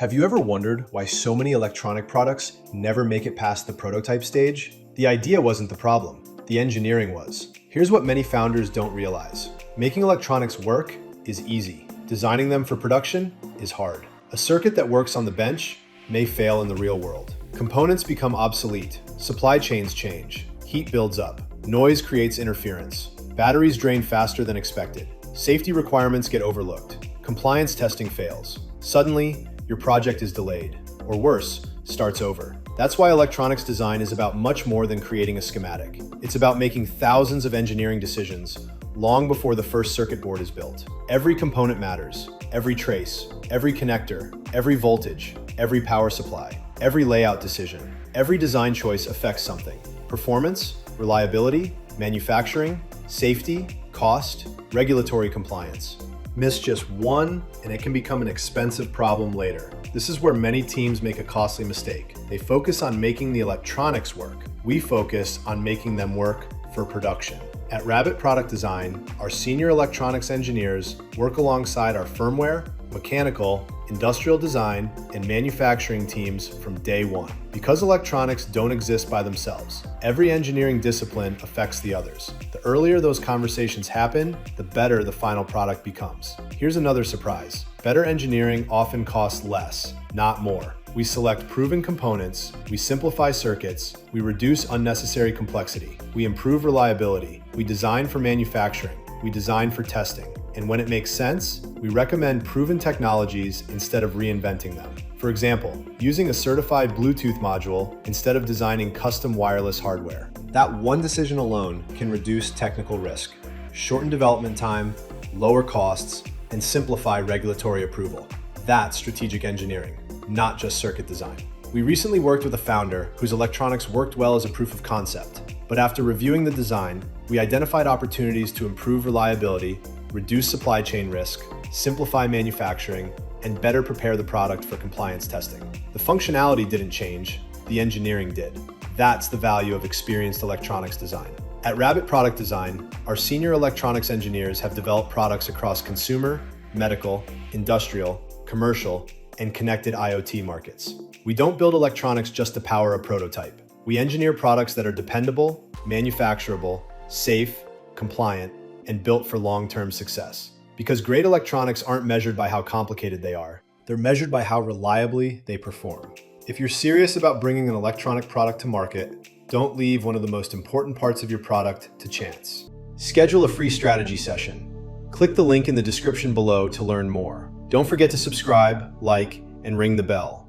Have you ever wondered why so many electronic products never make it past the prototype stage? The idea wasn't the problem, the engineering was. Here's what many founders don't realize. Making electronics work is easy. Designing them for production is hard. A circuit that works on the bench may fail in the real world. Components become obsolete. Supply chains change. Heat builds up. Noise creates interference. Batteries drain faster than expected. Safety requirements get overlooked. Compliance testing fails. Suddenly, your project is delayed, or worse, starts over. That's why electronics design is about much more than creating a schematic. It's about making thousands of engineering decisions long before the first circuit board is built. Every component matters. Every trace, every connector, every voltage, every power supply, every layout decision. Every design choice affects something. Performance, reliability, manufacturing, safety, cost, regulatory compliance. Miss just one, and it can become an expensive problem later. This is where many teams make a costly mistake. They focus on making the electronics work. We focus on making them work for production. At Rabbit Product Design, our senior electronics engineers work alongside our firmware, mechanical, industrial design, and manufacturing teams from day one. Because electronics don't exist by themselves, every engineering discipline affects the others. The earlier those conversations happen, the better the final product becomes. Here's another surprise. Better engineering often costs less, not more. We select proven components, we simplify circuits, we reduce unnecessary complexity, we improve reliability, we design for manufacturing, we design for testing, and when it makes sense, we recommend proven technologies instead of reinventing them. For example, using a certified Bluetooth module instead of designing custom wireless hardware. That one decision alone can reduce technical risk, shorten development time, lower costs, and simplify regulatory approval. That's strategic engineering, not just circuit design. We recently worked with a founder whose electronics worked well as a proof of concept, but after reviewing the design, we identified opportunities to improve reliability, reduce supply chain risk, simplify manufacturing, and better prepare the product for compliance testing. The functionality didn't change, the engineering did. That's the value of experienced electronics design. At Rabbit Product Design, our senior electronics engineers have developed products across consumer, medical, industrial, commercial, and connected IoT markets. We don't build electronics just to power a prototype. We engineer products that are dependable, manufacturable, safe, compliant, and built for long-term success. Because great electronics aren't measured by how complicated they are. They're measured by how reliably they perform. If you're serious about bringing an electronic product to market, don't leave one of the most important parts of your product to chance. Schedule a free strategy session. Click the link in the description below to learn more. Don't forget to subscribe, like, and ring the bell.